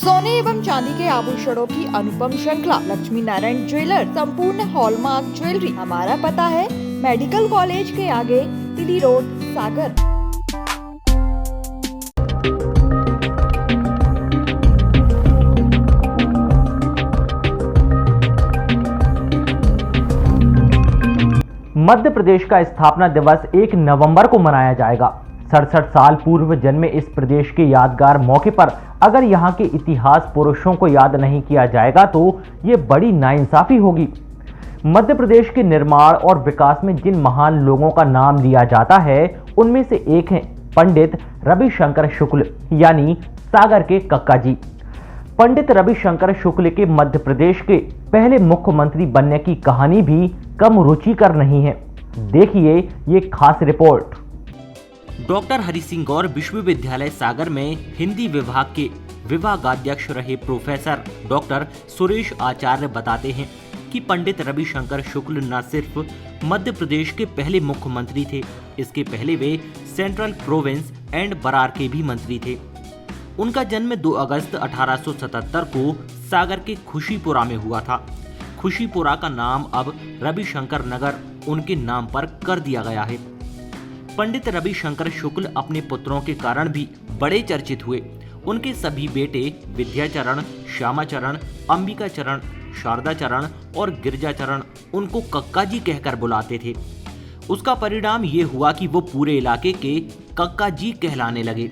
सोने एवं चांदी के आभूषणों की अनुपम श्रृंखला लक्ष्मी नारायण ज्वेलर संपूर्ण हॉलमार्क ज्वेलरी। हमारा पता है मेडिकल कॉलेज के आगे, टीडी रोड, सागर। मध्य प्रदेश का स्थापना दिवस 1 नवंबर को मनाया जाएगा। 67 साल पूर्व जन्मे इस प्रदेश के यादगार मौके पर अगर यहाँ के इतिहास पुरुषों को याद नहीं किया जाएगा तो ये बड़ी नाइंसाफी होगी। मध्य प्रदेश के निर्माण और विकास में जिन महान लोगों का नाम लिया जाता है उनमें से एक हैं पंडित रविशंकर शुक्ल यानी सागर के कक्का जी। पंडित रविशंकर शुक्ल के मध्य प्रदेश के पहले मुख्यमंत्री बनने की कहानी भी कम रुचिकर नहीं है। देखिए ये खास रिपोर्ट। डॉक्टर हरि सिंह गौर विश्वविद्यालय सागर में हिंदी विभाग के विभागाध्यक्ष रहे प्रोफेसर डॉक्टर सुरेश आचार्य बताते हैं कि पंडित रविशंकर शुक्ल न सिर्फ मध्य प्रदेश के पहले मुख्यमंत्री थे, इसके पहले वे सेंट्रल प्रोविंस एंड बरार के भी मंत्री थे। उनका जन्म 2 अगस्त 1877 को सागर के खुशीपुरा में हुआ था। खुशीपुरा का नाम अब रविशंकर नगर उनके नाम पर कर दिया गया है। पंडित रविशंकर शुक्ल अपने पुत्रों के कारण भी बड़े चर्चित हुए। उनके सभी बेटे विद्याचरण, श्यामाचरण, अंबिकाचरण, शारदाचरण और गिरजाचरण उनको कक्का जी कहकर बुलाते थे। उसका परिणाम ये हुआ कि वो पूरे इलाके के कक्का जी कहलाने लगे।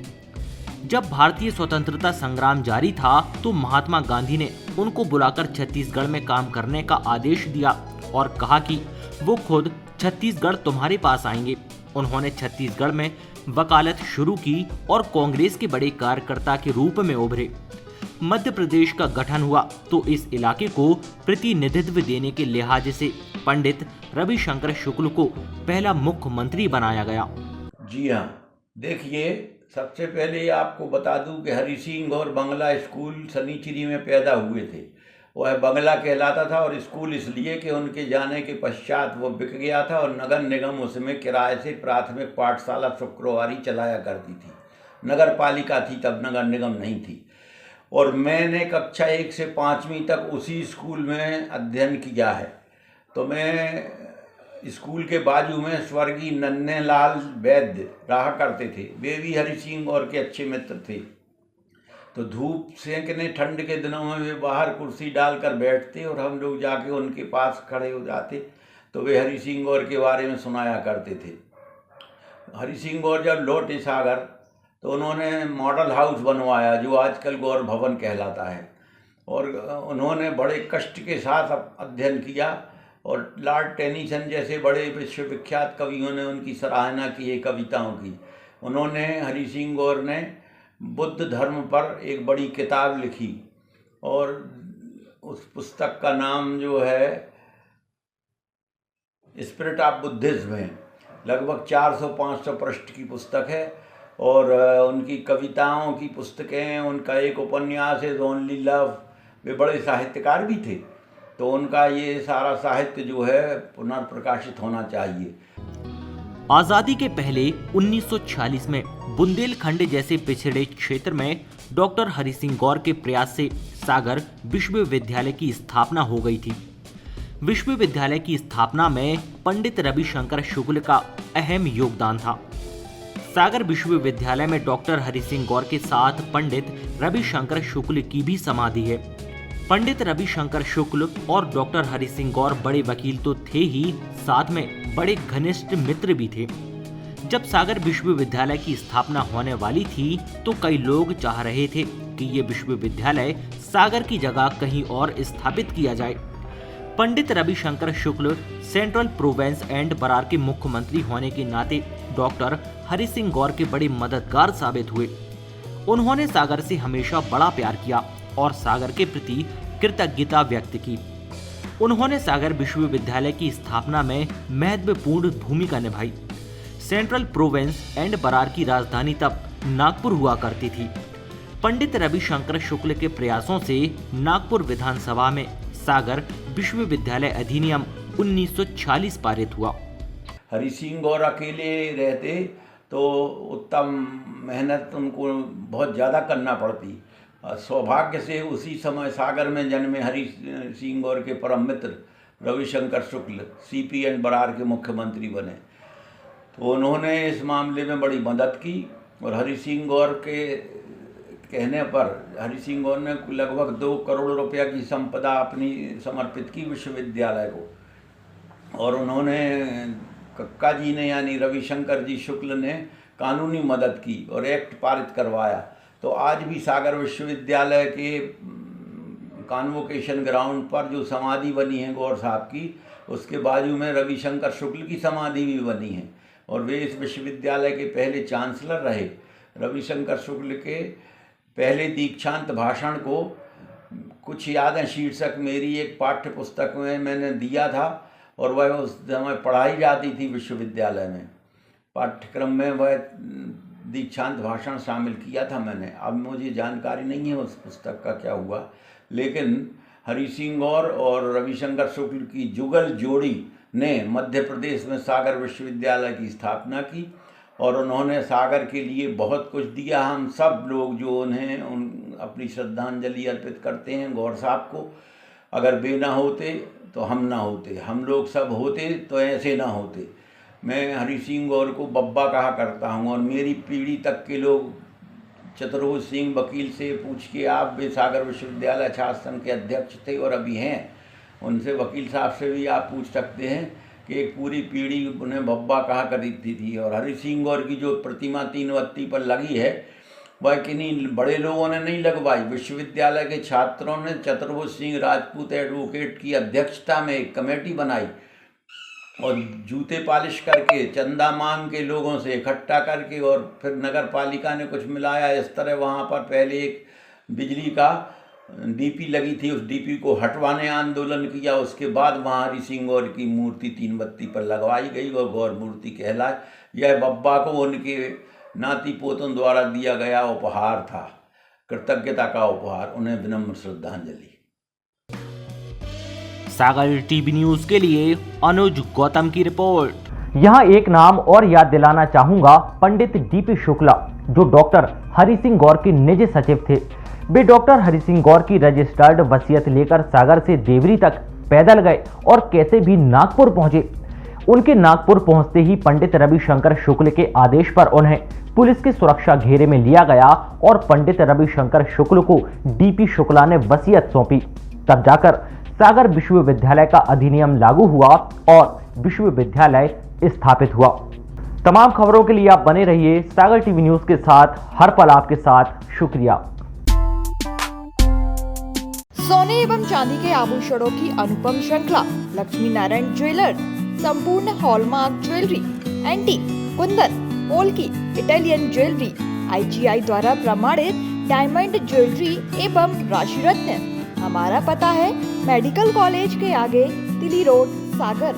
जब भारतीय स्वतंत्रता संग्राम जारी था तो महात्मा गांधी ने उनको बुलाकर छत्तीसगढ़ में काम करने का आदेश दिया और कहा कि वो खुद छत्तीसगढ़ तुम्हारे पास आएंगे। उन्होंने छत्तीसगढ़ में वकालत शुरू की और कांग्रेस के बड़े कार्यकर्ता के रूप में उभरे। मध्य प्रदेश का गठन हुआ तो इस इलाके को प्रतिनिधित्व देने के लिहाज से पंडित रविशंकर शुक्ल को पहला मुख्यमंत्री बनाया गया। जी हाँ, देखिए सबसे पहले आपको बता दूं कि हरि सिंह और बंगला स्कूल सनीचरी में पैदा हुए थे। वह बंगला कहलाता था और स्कूल इसलिए कि उनके जाने के पश्चात वो बिक गया था और नगर निगम उसमें किराए से प्राथमिक पाठशाला शुक्रवारी चलाया करती थी। नगर पालिका थी तब, नगर निगम नहीं थी। और मैंने कक्षा 1 से 5वीं तक उसी स्कूल में अध्ययन किया है। तो मैं स्कूल के बाजू में स्वर्गीय नन्हेलाल वैद्य रहा करते थे। वे भी हरि सिंह गौर के अच्छे मित्र थे। तो धूप सेंकने ठंड के दिनों में वे बाहर कुर्सी डालकर बैठते और हम लोग जाके उनके पास खड़े हो जाते तो वे हरि सिंह गौर के बारे में सुनाया करते थे। हरि सिंह गौर जब लौटे सागर तो उन्होंने मॉडल हाउस बनवाया जो आजकल गौर भवन कहलाता है। और उन्होंने बड़े कष्ट के साथ अध्ययन किया और लॉर्ड टेनिसन जैसे बड़े विश्वविख्यात कवियों ने उनकी सराहना की है कविताओं की। उन्होंने हरि सिंह गौर ने बुद्ध धर्म पर एक बड़ी किताब लिखी और उस पुस्तक का नाम जो है स्पिरिट ऑफ बुद्धिज्म है। लगभग 400-500 पृष्ठ की पुस्तक है और उनकी कविताओं की पुस्तकें हैं। उनका एक उपन्यास है ओनली लव। वे बड़े साहित्यकार भी थे तो उनका ये सारा साहित्य जो है पुनर्प्रकाशित होना चाहिए। आजादी के पहले 1946 में बुंदेलखंड जैसे पिछड़े क्षेत्र में डॉक्टर हरि सिंह गौर के प्रयास से सागर विश्वविद्यालय की स्थापना हो गई थी। विश्वविद्यालय की स्थापना में पंडित रविशंकर शुक्ल का अहम योगदान था। सागर विश्वविद्यालय में डॉक्टर हरि सिंह गौर के साथ पंडित रविशंकर शुक्ल की भी समाधि है। पंडित रविशंकर शुक्ल और डॉक्टर हरि सिंह गौर बड़े वकील तो थे ही, साथ में बड़े घनिष्ठ मित्र भी थे। जब सागर विश्वविद्यालय की स्थापना होने वाली थी तो कई लोग चाह रहे थे कि ये विश्वविद्यालय सागर की जगह कहीं और स्थापित किया जाए। Pandit Ravishankar Shukla central province and Brar के मुख्यमंत्री होने के नाते डॉक्टर हरि सिंह गौर के बड़े मददगार साबित हुए। उन्होंने सागर से हमेशा बड़ा प्यार किया और सागर के प्रति कृतज्ञता व्यक्त की। उन्होंने सागर विश्वविद्यालय की स्थापना में महत्वपूर्ण भूमिका निभाई। सेंट्रल प्रोविंस एंड बरार की राजधानी तब नागपुर हुआ करती थी। पंडित रविशंकर शुक्ल के प्रयासों से नागपुर विधानसभा में सागर विश्वविद्यालय अधिनियम 1946 पारित हुआ। हरि सिंह गौर अकेले रहते तो उत्तम मेहनत उनको बहुत ज़्यादा करना पड़ती। सौभाग्य से उसी समय सागर में जन्मे हरि सिंह गौर के परम मित्र रविशंकर शुक्ल CPN बरार के मुख्यमंत्री बने। तो उन्होंने इस मामले में बड़ी मदद की और हरि सिंह गौर के कहने पर हरि सिंह गौर ने लगभग 2 करोड़ रुपया की संपदा अपनी समर्पित की विश्वविद्यालय को। और उन्होंने कक्का जी ने यानी रविशंकर जी शुक्ल ने कानूनी मदद की और एक्ट पारित करवाया। तो आज भी सागर विश्वविद्यालय के कॉन्वोकेशन ग्राउंड पर जो समाधि बनी है गौर साहब की, उसके बाजू में रविशंकर शुक्ल की समाधि भी बनी है और वे इस विश्वविद्यालय के पहले चांसलर रहे। रविशंकर शुक्ल के पहले दीक्षांत भाषण को कुछ यादें शीर्षक मेरी एक पाठ्य पुस्तक में मैंने दिया था और वह उस समय पढ़ाई जाती थी विश्वविद्यालय में। पाठ्यक्रम में वह दीक्षांत भाषण शामिल किया था मैंने। अब मुझे जानकारी नहीं है उस पुस्तक का क्या हुआ, लेकिन हरि सिंह गौर और रविशंकर शुक्ल की जुगल जोड़ी ने मध्य प्रदेश में सागर विश्वविद्यालय की स्थापना की और उन्होंने सागर के लिए बहुत कुछ दिया। हम सब लोग जो उन्हें अपनी श्रद्धांजलि अर्पित करते हैं गौर साहब को। अगर वे ना होते तो हम ना होते, हम लोग सब होते तो ऐसे ना होते। मैं हरि सिंह गौर को बब्बा कहा करता हूँ और मेरी पीढ़ी तक के लोग, चतुर्भुज सिंह वकील से पूछ के आप, वे सागर विश्वविद्यालय छात्र संघ के अध्यक्ष थे और अभी हैं, उनसे वकील साहब से भी आप पूछ सकते हैं कि एक पूरी पीढ़ी उन्हें बब्बा कहा करती थी। और हरि सिंह गौर की जो प्रतिमा 3 बत्ती पर लगी है वह किन्हीं बड़े लोगों ने नहीं लगवाई, विश्वविद्यालय के छात्रों ने चतुर्भुज सिंह राजपूत एडवोकेट की अध्यक्षता में एक कमेटी बनाई और जूते पालिश करके, चंदा मांग के लोगों से इकट्ठा करके, और फिर नगर पालिका ने कुछ मिलाया। इस तरह वहाँ पर पहले एक बिजली का डीपी लगी थी, उस डीपी को हटवाने आंदोलन किया। उसके बाद वहाँ हरि सिंह गौर की मूर्ति 3 बत्ती पर लगवाई गई और गौर मूर्ति कहलाए। यह बब्बा को उनके नाती पोतों द्वारा दिया गया उपहार था, कृतज्ञता का उपहार, उन्हें विनम्र श्रद्धांजलि। सागर टीवी न्यूज के लिए अनुज गौतम की रिपोर्ट। यहाँ एक नाम और याद दिलाना चाहूंगा, पंडित DP शुक्ला, जो डॉक्टर हरि सिंह गौर के निजी सचिव थे। वे डॉक्टर हरि सिंह गौर की रजिस्टर्ड वसीयत लेकर सागर से देवरी तक पैदल गए और कैसे भी नागपुर पहुंचे। उनके नागपुर पहुंचते ही पंडित रविशंकर शुक्ल के आदेश पर उन्हें पुलिस के सुरक्षा घेरे में लिया गया और पंडित रविशंकर शुक्ल को DP शुक्ला ने वसीयत सौंपी। तब जाकर सागर विश्वविद्यालय का अधिनियम लागू हुआ और विश्वविद्यालय स्थापित हुआ। तमाम खबरों के लिए आप बने रहिए सागर टीवी न्यूज के साथ, हर पल आपके साथ। शुक्रिया। सोने एवं चांदी के आभूषणों की अनुपम श्रृंखला लक्ष्मी नारायण ज्वेलर्स, संपूर्ण hallmark jewellery, antique, Kundan, polki, Italian jewellery, IGI द्वारा प्रमाणित डायमंड ज्वेलरी एवं राशि रत्न। हमारा पता है मेडिकल कॉलेज के आगे, तिली रोड, सागर।